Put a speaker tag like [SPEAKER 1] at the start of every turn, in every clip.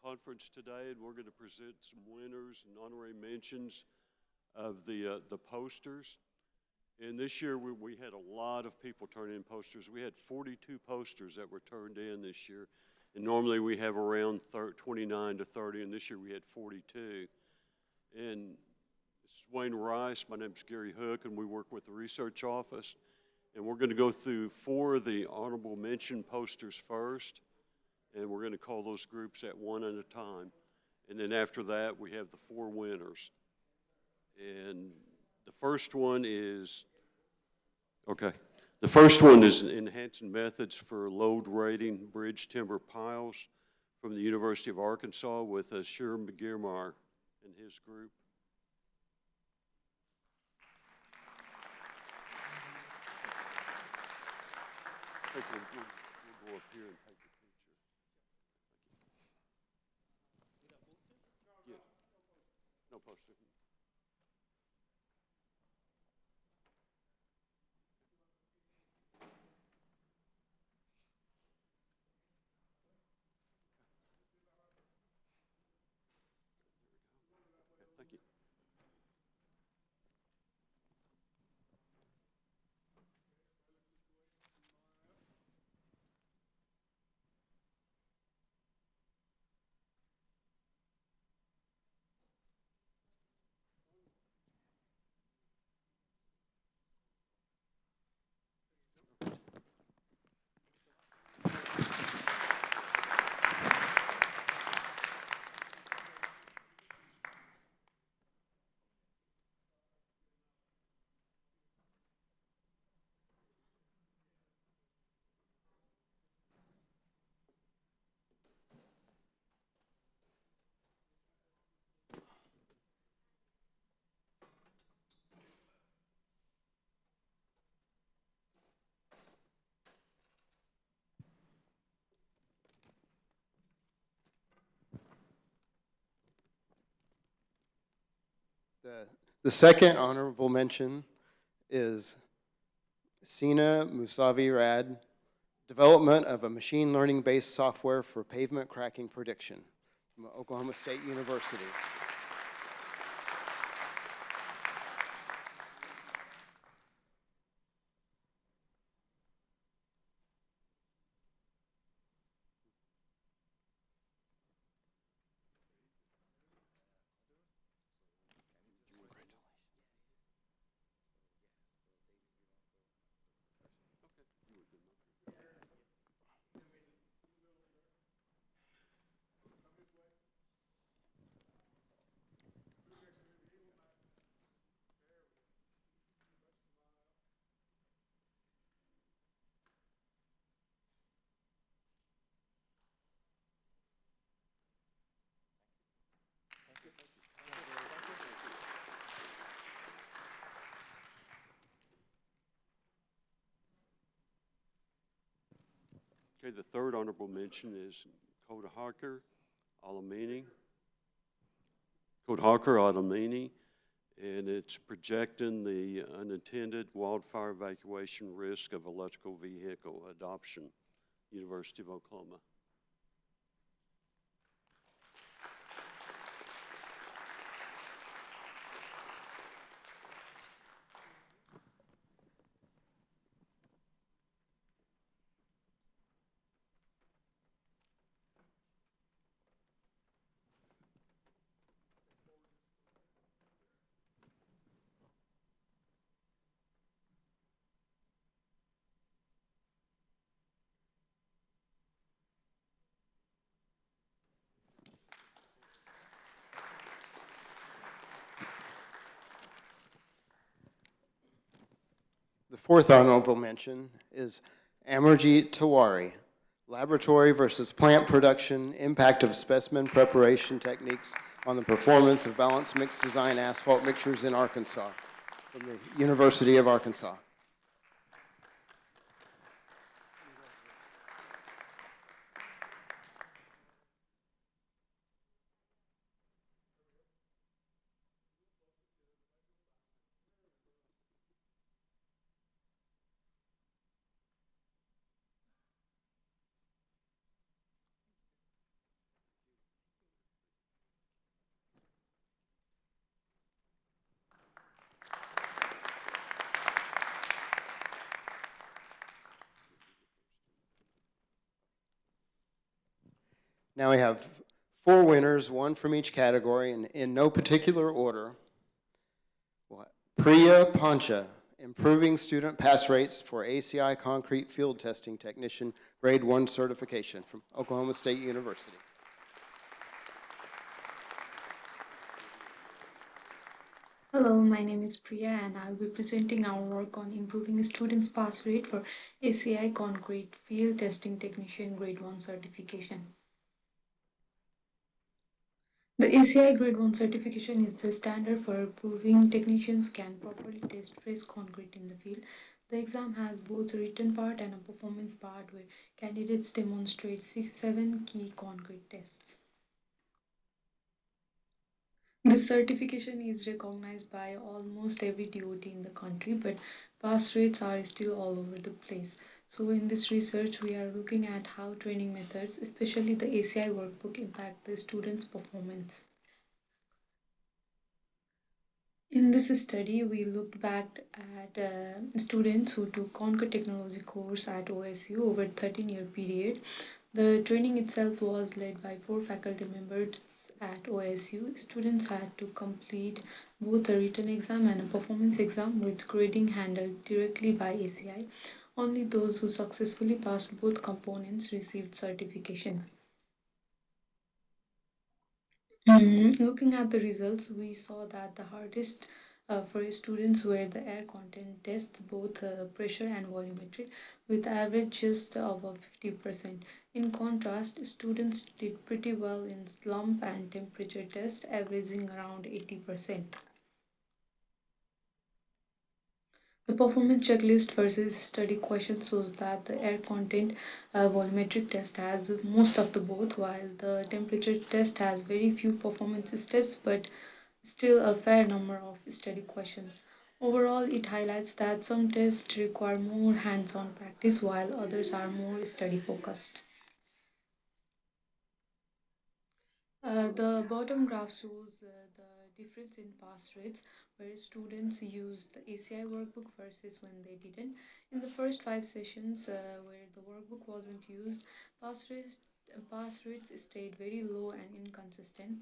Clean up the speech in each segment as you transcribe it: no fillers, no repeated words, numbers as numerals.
[SPEAKER 1] conference today, and we're going to present some winners and honorary mentions of the posters. And this year we had a lot of people turn in posters. We had 42 posters that were turned in this year. And normally we have around 29 to 30, and this year we had 42. And this is Wayne Rice. My name is Gary Hook, and we work with the research office. And we're going to go through 4 of the honorable mention posters first, and we're going to call those groups at one at a time. And then after that, we have the 4 winners. And the first one is, the first one is Enhancing Methods for Load Rating Bridge Timber Piles from the University of Arkansas with Shir McGearmeyer and his group. We'll go up here and take a picture. Yeah. No poster. Thank you.
[SPEAKER 2] The second honorable mention is Sina Musavi Rad, development of a machine learning-based software for pavement cracking prediction from Oklahoma State University.
[SPEAKER 1] Okay, the third honorable mention is Kodhaker Alamini. And it's projecting the unintended wildfire evacuation risk of electrical vehicle adoption, University of Oklahoma.
[SPEAKER 2] The fourth honorable mention is Amarjeet Tiwari, laboratory versus plant production, impact of specimen preparation techniques on the performance of balanced mix design asphalt mixtures in Arkansas, from the University of Arkansas. Now we have 4 winners, 1 from each category, and in no particular order. Priya Pancha, improving student pass rates for ACI concrete field testing technician, grade 1 certification from Oklahoma State University.
[SPEAKER 3] Hello, my name is Priya and I'll be presenting our work on improving students' pass rate for ACI Concrete Field Testing Technician Grade 1 certification. The ACI Grade 1 certification is the standard for proving technicians can properly test fresh concrete in the field. The exam has both a written part and a performance part where candidates demonstrate 7 key concrete tests. This certification is recognized by almost every DOT in the country, but pass rates are still all over the place. So in this research, we are looking at how training methods, especially the ACI workbook, impact the students' performance. In this study, we looked back at students who took concrete technology course at OSU over a 13-year period. The training itself was led by 4 faculty members at OSU. Students had to complete both a written exam and a performance exam with grading handled directly by ACI. Only those who successfully passed both components received certification. Looking at the results, we saw that the hardest for students were the air content tests, both pressure and volumetric, with average just above 50%. In contrast, students did pretty well in slump and temperature tests, averaging around 80%. The performance checklist versus study question shows that the air content volumetric test has most of the both, while the temperature test has very few performance steps but still a fair number of study questions. Overall, it highlights that some tests require more hands-on practice while others are more study-focused. The bottom graph shows the difference in pass rates where students used the ACI workbook versus when they didn't. In the first 5 sessions where the workbook wasn't used, pass rates stayed very low and inconsistent.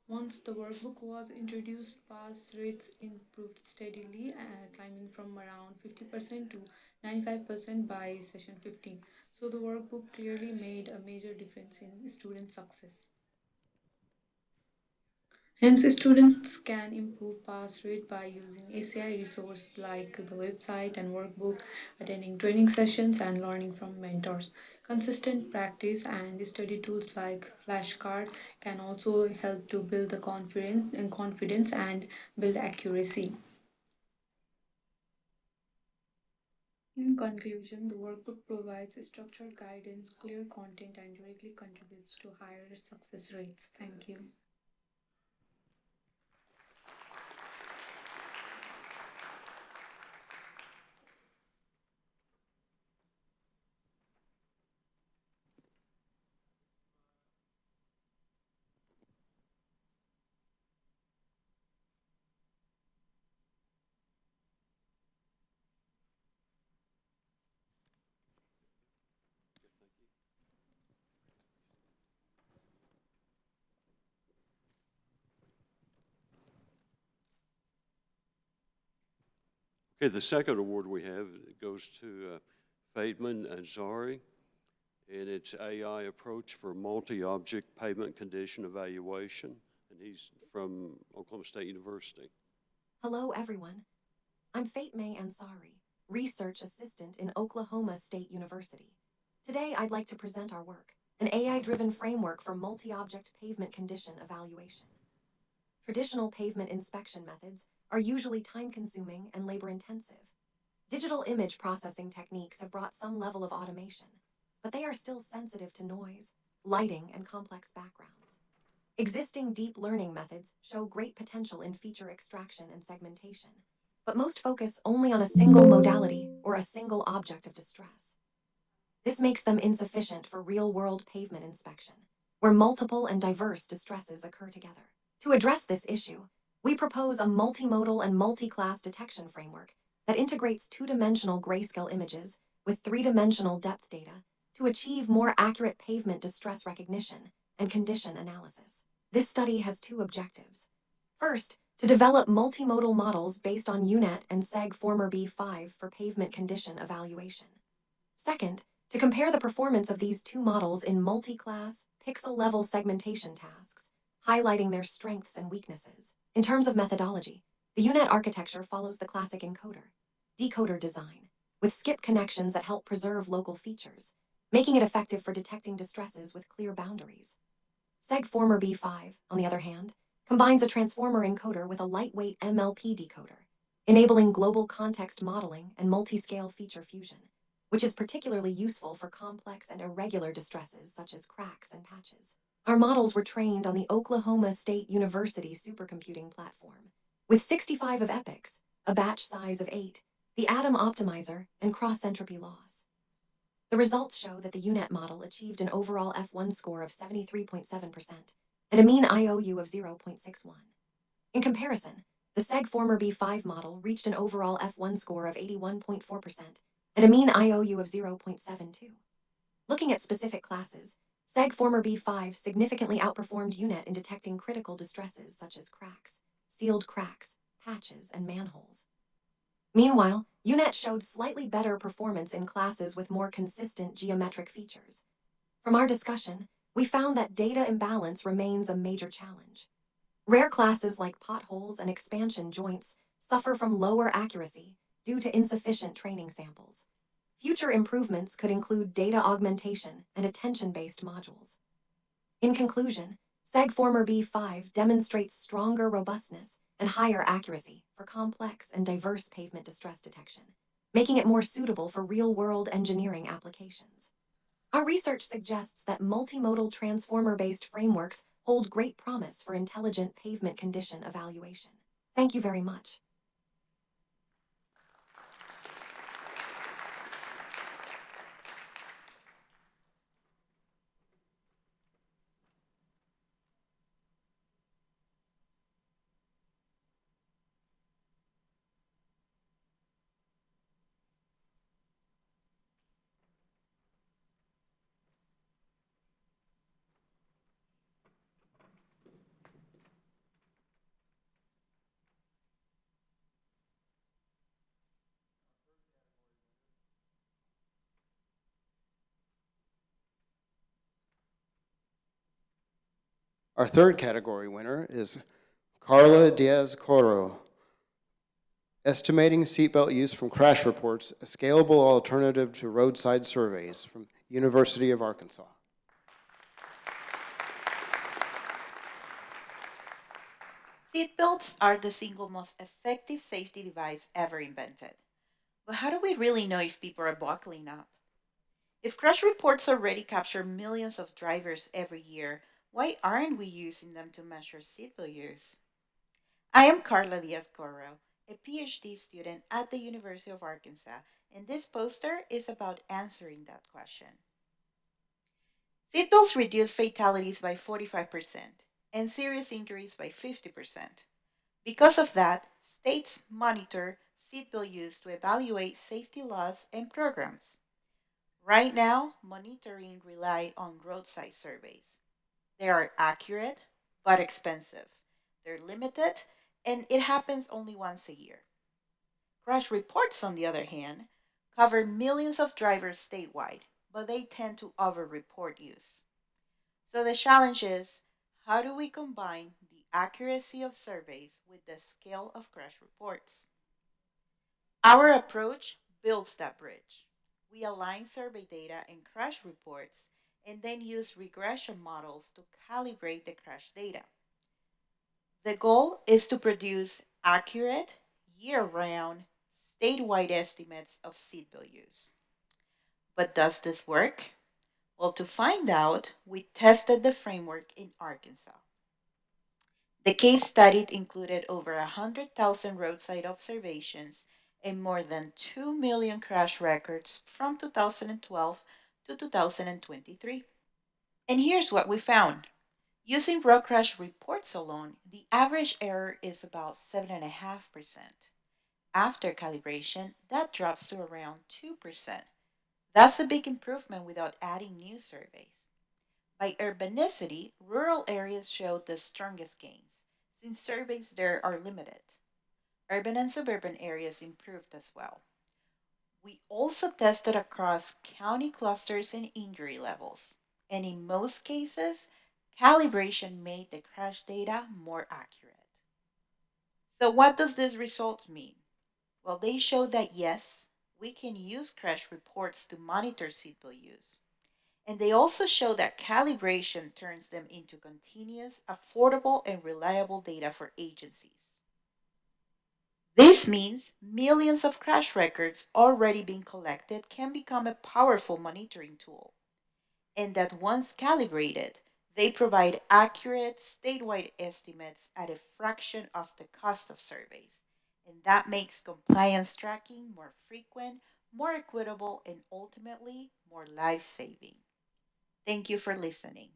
[SPEAKER 3] Once the workbook was introduced, pass rates improved steadily, climbing from around 50% to 95% by session 15. So the workbook clearly made a major difference in student success. Hence, students can improve pass rate by using ACI resources like the website and workbook, attending training sessions, and learning from mentors. Consistent practice and study tools like flashcard can also help to build the confidence and build accuracy. In conclusion, the workbook provides structured guidance, clear content, and directly contributes to higher success rates. Thank you.
[SPEAKER 1] Okay, the second award we have goes to Fateman Ansari, and it's AI approach for multi-object pavement condition evaluation, and he's from Oklahoma State University.
[SPEAKER 4] Hello, everyone. I'm Fatemeh Ansari, Research Assistant in Oklahoma State University. Today, I'd like to present our work, an AI-driven framework for multi-object pavement condition evaluation. Traditional pavement inspection methods are usually time-consuming and labor-intensive. Digital image processing techniques have brought some level of automation, but they are still sensitive to noise, lighting, and complex backgrounds. Existing deep learning methods show great potential in feature extraction and segmentation, but most focus only on a single modality or a single object of distress. This makes them insufficient for real-world pavement inspection, where multiple and diverse distresses occur together. To address this issue, we propose a multimodal and multi-class detection framework that integrates 2-dimensional grayscale images with 3-dimensional depth data to achieve more accurate pavement distress recognition and condition analysis. This study has two objectives. First, to develop multimodal models based on UNET and SEG-B5 for pavement condition evaluation. Second, to compare the performance of these two models in multi-class, pixel-level segmentation tasks, highlighting their strengths and weaknesses. In terms of methodology, the UNET architecture follows the classic encoder-decoder design, with skip connections that help preserve local features, making it effective for detecting distresses with clear boundaries. SEG-B5, on the other hand, combines a transformer encoder with a lightweight MLP decoder, enabling global context modeling and multi-scale feature fusion, which is particularly useful for complex and irregular distresses such as cracks and patches. Our models were trained on the Oklahoma State University supercomputing platform, with 65 of epochs, a batch size of 8, the atom optimizer, and cross-entropy loss. The results show that the UNET model achieved an overall F1 score of 73.7% and a mean IOU of 0.61. In comparison, the SEG-B5 model reached an overall F1 score of 81.4% and a mean IOU of 0.72. Looking at specific classes, SEG-B5 significantly outperformed UNET in detecting critical distresses such as cracks, sealed cracks, patches, and manholes. Meanwhile, UNET showed slightly better performance in classes with more consistent geometric features. From our discussion, we found that data imbalance remains a major challenge. Rare classes like potholes and expansion joints suffer from lower accuracy due to insufficient training samples. Future improvements could include data augmentation and attention-based modules. In conclusion, SEG-B5 demonstrates stronger robustness and higher accuracy for complex and diverse pavement distress detection, making it more suitable for real-world engineering applications. Our research suggests that multimodal transformer-based frameworks hold great promise for intelligent pavement condition evaluation. Thank you very much.
[SPEAKER 2] Our third category winner is Carla Diaz-Coro, Estimating Seatbelt Use from Crash Reports, a Scalable Alternative to Roadside Surveys from University of Arkansas.
[SPEAKER 5] Seatbelts are the single most effective safety device ever invented. But how do we really know if people are buckling up? If crash reports already capture millions of drivers every year, why aren't we using them to measure seatbelt use? I am Carla Diaz-Coro, a PhD student at the University of Arkansas, and this poster is about answering that question. Seatbelts reduce fatalities by 45% and serious injuries by 50%. Because of that, states monitor seatbelt use to evaluate safety laws and programs. Right now, monitoring relies on roadside surveys. They are accurate but expensive. They're limited, and it happens only once a year. Crash reports, on the other hand, cover millions of drivers statewide, but they tend to over-report use. So the challenge is, how do we combine the accuracy of surveys with the scale of crash reports? Our approach builds that bridge. We align survey data and crash reports and then use regression models to calibrate the crash data. The goal is to produce accurate, year-round, statewide estimates of seatbelt use. But does this work? Well, to find out, we tested the framework in Arkansas. The case study included over 100,000 roadside observations and more than 2 million crash records from 2012 to 2023. And here's what we found. Using raw crash reports alone, the average error is about 7.5%. After calibration, that drops to around 2%. That's a big improvement without adding new surveys. By urbanicity, rural areas showed the strongest gains, since surveys there are limited. Urban and suburban areas improved as well. We also tested across county clusters and injury levels, and in most cases, calibration made the crash data more accurate. So, what does this result mean? Well, they show that yes, we can use crash reports to monitor seatbelt use. And they also show that calibration turns them into continuous, affordable, and reliable data for agencies. This means millions of crash records already being collected can become a powerful monitoring tool, and that once calibrated, they provide accurate statewide estimates at a fraction of the cost of surveys. And that makes compliance tracking more frequent, more equitable, and ultimately more life saving. Thank you for listening.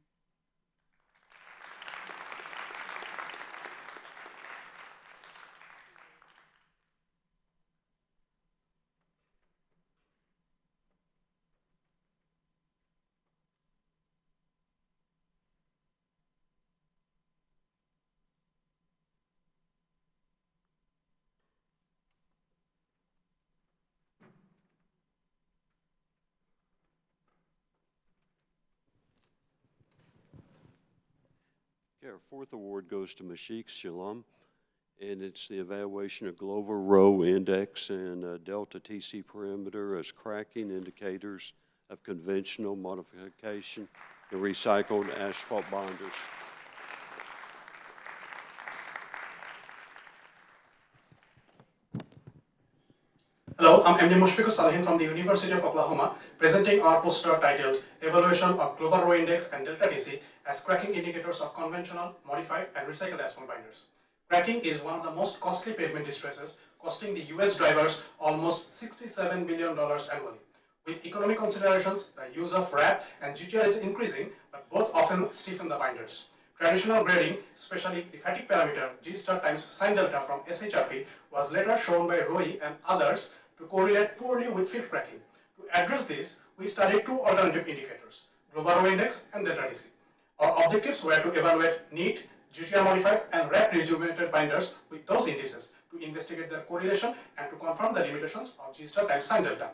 [SPEAKER 1] Okay, our fourth award goes to Mashik Shalom, and it's the evaluation of Glover Row Index and Delta TC Perimeter as cracking indicators of conventional modification and recycled asphalt binders.
[SPEAKER 6] Hello, I'm MD Mushfiqur Salehin from the University of Oklahoma, presenting our poster titled Evaluation of Glover Row Index and Delta TC as Cracking Indicators of Conventional, Modified, and Recycled Asphalt Binders. Cracking is one of the most costly pavement distresses, costing the US drivers almost $67 billion annually. With economic considerations, the use of RAP and GTR is increasing, but both often stiffen the binders. Traditional grading, especially the fatigue parameter G star times sine delta from SHRP, was later shown by Roy and others to correlate poorly with field cracking. To address this, we studied two alternative indicators, Glover Row Index and Delta TC. Our objectives were to evaluate neat, GTR modified, and RAP rejuvenated binders with those indices to investigate their correlation and to confirm the limitations of G star times sine delta.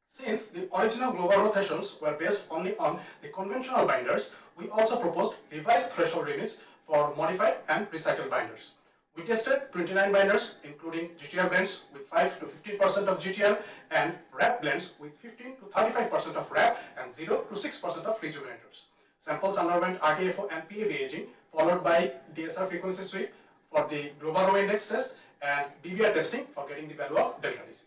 [SPEAKER 6] Since the original Glover Row thresholds were based only on the conventional binders, we also proposed revised threshold limits for modified and recycled binders. We tested 29 binders, including GTR blends with 5 to 15% of GTR and RAP blends with 15 to 35% of RAP and 0 to 6% of rejuvenators. Samples underwent RTFO and PAV aging, followed by DSR frequency sweep for the Glover Row Index test and BBR testing for getting the value of delta DC.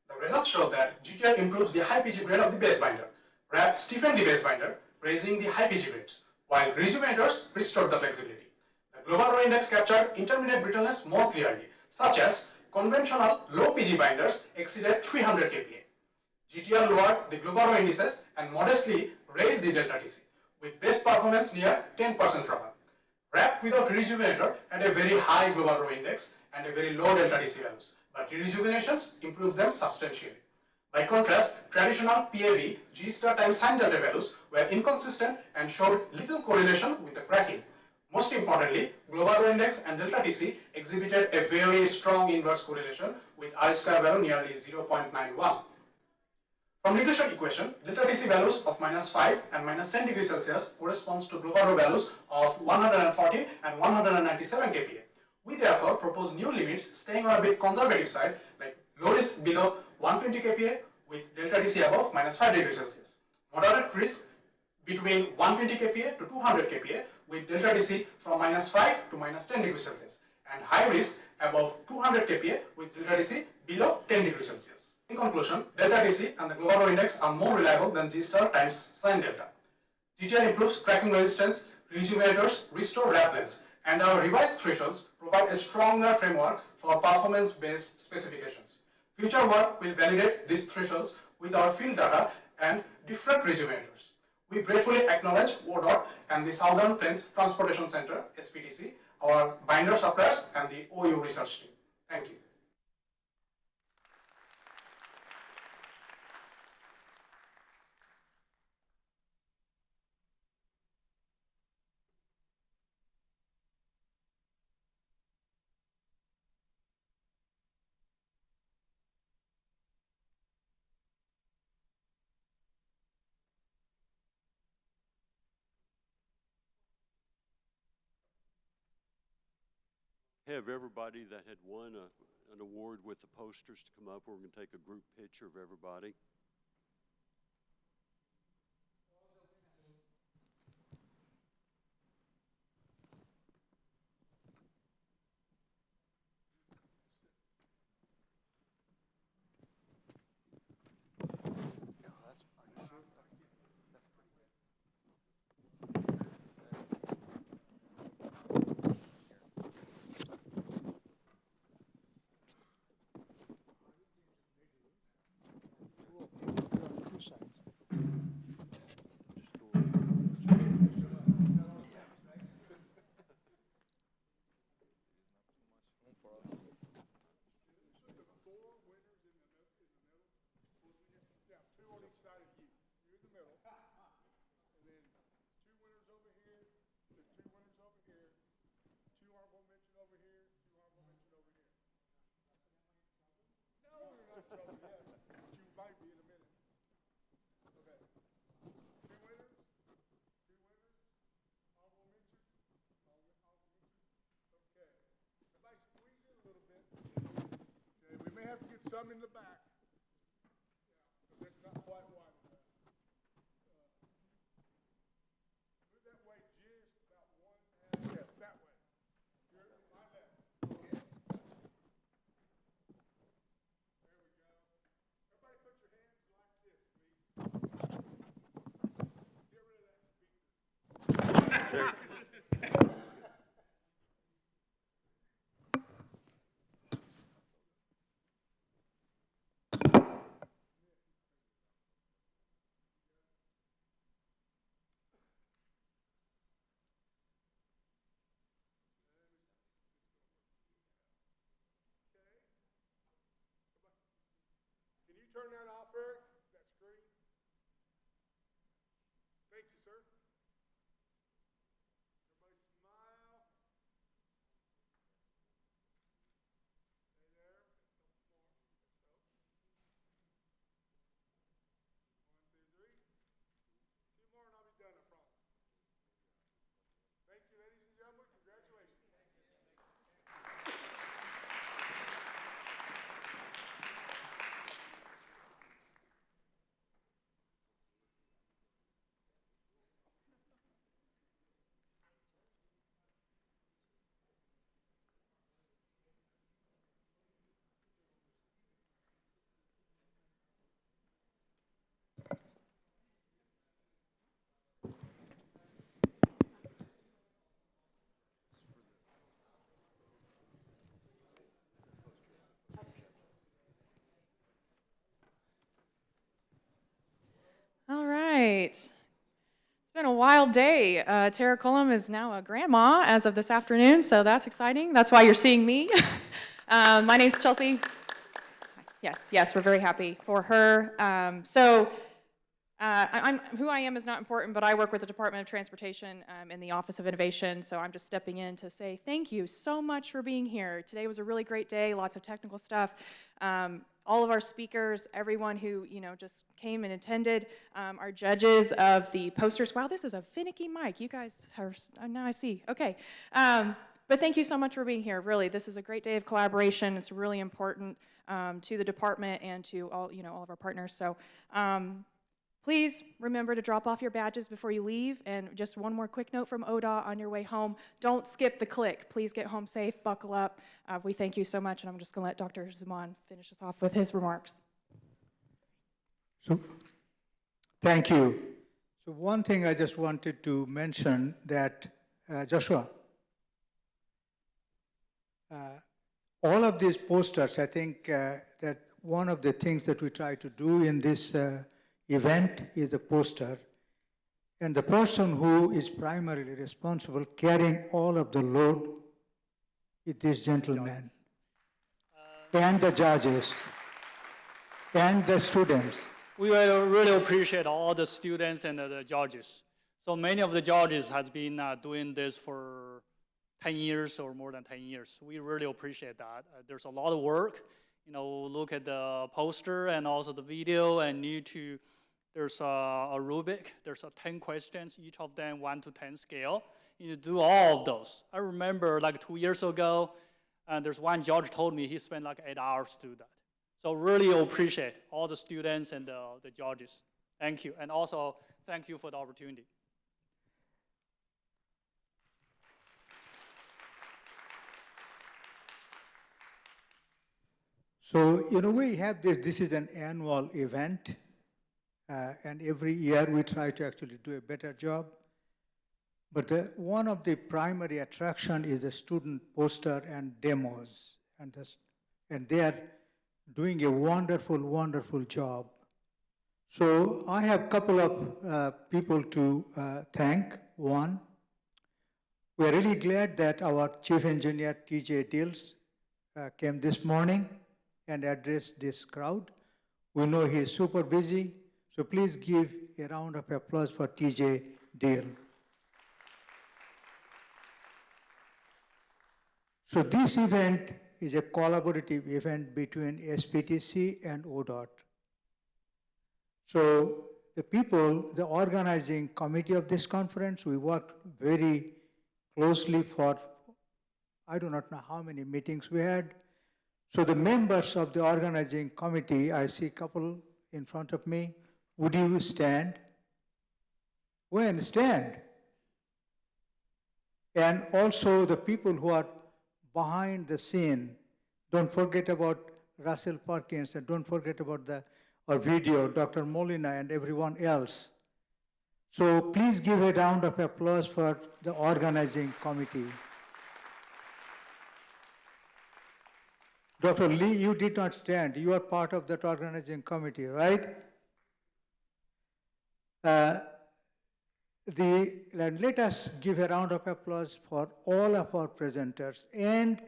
[SPEAKER 6] The results show that GTR improves the high PG grade of the base binder. RAP stiffened the base binder, raising the high PG grades, while rejuvenators restored the flexibility. The Glover Row Index captured intermediate brittleness more clearly, such as conventional low PG binders exceeded 300 kPa. GTR lowered the Glover Row indices and modestly raised the delta TC, with best performance near 10% rubber. RAP without rejuvenator had a very high Glover Row Index and a very low delta TC values, but rejuvenations improved them substantially. By contrast, traditional PAV G star times sine delta values were inconsistent and showed little correlation with the cracking. Most importantly, Glover Row Index and delta TC exhibited a very strong inverse correlation with I square value nearly 0.91. From regression equation, delta TC values of -5 and -10 degrees Celsius corresponds to Glover Row values of 114 and 197 kPa. We therefore propose new limits staying on a bit conservative side, like low risk below 120 kPa with delta TC above -5 degrees Celsius. Moderate risk between 120 kPa to 200 kPa with delta TC from -5 to -10 degrees Celsius, and high risk above 200 kPa with delta TC below 10 degrees Celsius. In conclusion, delta TC and the Glover Row Index are more reliable than G star times sine delta. GTR improves cracking resistance, rejuvenators restore RAP blends, and our revised thresholds provide a stronger framework for performance-based specifications. Future work will validate these thresholds with our field data and different rejuvenators. We gratefully acknowledge ODOT and the Southern Plains Transportation Center, SPTC, our binder suppliers, and the OU research team. Thank you.
[SPEAKER 1] have everybody that had won an award with the posters to come up. We're going to take a group picture of everybody.
[SPEAKER 7] We may have to get some in the back. Yeah, it's not quite wide enough. Move that way just about one step that way. You're my left. Okay. There we go. Everybody put your hands like this, please. Get rid of that speaker. Can you turn that off, Eric? That screen? Thank you, sir. Everybody smile. Stay there. A couple more. So. 1, 2, 3. 2 more and I'll be done, I promise. Thank you, ladies and gentlemen. Congratulations.
[SPEAKER 8] All right. It's been a wild day. Tara Cullum is now a grandma as of this afternoon, so that's exciting. That's why you're seeing me. My name's Chelsea. Yes, we're very happy for her. Who I am is not important, but I work with the Department of Transportation in the Office of Innovation, so I'm just stepping in to say thank you so much for being here. Today was a really great day, lots of technical stuff. All of our speakers, everyone who just came and attended, our judges of the posters. Wow, this is a finicky mic. You guys are, now I see. Okay. But thank you so much for being here. Really, this is a great day of collaboration. It's really important to the department and to all of our partners. So please remember to drop off your badges before you leave. And just one more quick note from ODOT on your way home. Don't skip the click. Please get home safe, buckle up. We thank you so much, and I'm just going to let Dr. Zaman finish us off with his remarks.
[SPEAKER 9] So, thank you. So one thing I just wanted to mention that, Joshua, all of these posters, I think that one of the things that we try to do in this event is a poster. And the person who is primarily responsible carrying all of the load is this gentleman. And the judges, and the students.
[SPEAKER 10] We really appreciate all the students and the judges. So many of the judges has been doing this for 10 years or more than 10 years. We really appreciate that. There's a lot of work. Look at the poster and also the video, and there's a rubric. There's 10 questions, each of them 1 to 10 scale. You do all of those. I remember like 2 years ago, And there's one George told me he spent like 8 hours to do that. So really appreciate all the students and the judges. Thank you. And also, thank you for the opportunity.
[SPEAKER 9] So, we have this is an annual event, and every year we try to actually do a better job. But one of the primary attraction is the student poster and demos, and they are doing a wonderful, wonderful job. So I have a couple of people to thank. One, we're really glad that our chief engineer, TJ Dills, came this morning and addressed this crowd. We know he is super busy, so please give a round of applause for TJ Dill. So this event is a collaborative event between SPTC and ODOT. So the people, the organizing committee of this conference, we worked very closely for, I do not know how many meetings we had. So the members of the organizing committee, I see a couple in front of me. Would you stand? When? Stand. And also the people who are behind the scene, don't forget about Russell Perkins, and don't forget about our video, Dr. Molina and everyone else. So please give a round of applause for the organizing committee. Dr. Lee, you did not stand. You are part of that organizing committee, right? Let us give a round of applause for all of our presenters and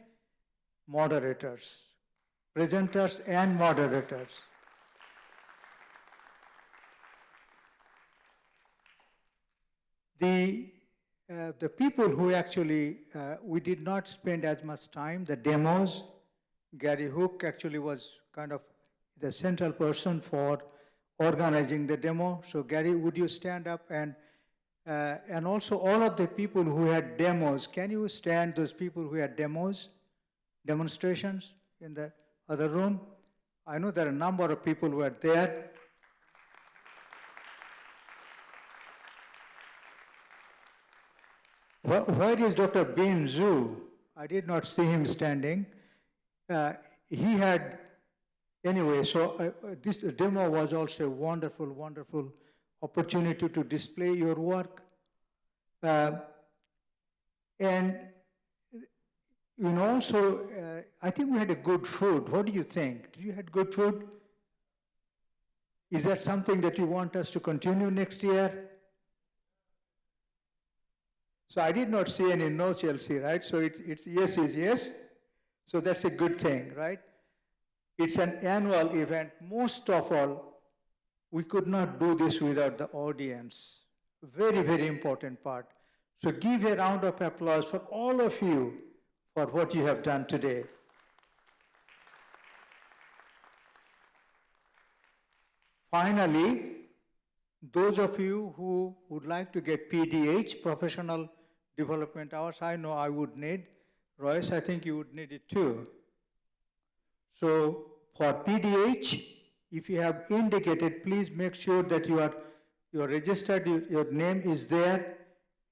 [SPEAKER 9] moderators. Presenters and moderators. The people who actually, we did not spend as much time, the demos. Gary Hook actually was kind of the central person for organizing the demo. So Gary, would you stand up and also all of the people who had demos, can you stand, those people who had demos, demonstrations in the other room? I know there are a number of people who are there. Where is Dr. Bin Zhu? I did not see him standing. He had, anyway, so this demo was also a wonderful, wonderful opportunity to display your work. And also, I think we had a good food. What do you think? Did you have good food? Is that something that you want us to continue next year? So I did not see any no, Chelsea, right? So it's yes is yes. So that's a good thing, right? It's an annual event. Most of all, we could not do this without the audience. Very, very important part. So give a round of applause for all of you for what you have done today. Finally, those of you who would like to get PDH, Professional Development Hours, I know I would need. Royce, I think you would need it too. So for PDH, if you have indicated, please make sure that you are registered, your name is there,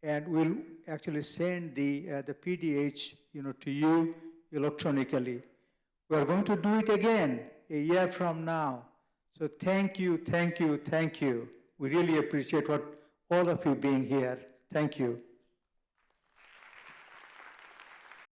[SPEAKER 9] and we'll actually send the PDH to you electronically. We are going to do it again a year from now. So thank you, thank you, thank you. We really appreciate what all of you being here. Thank you.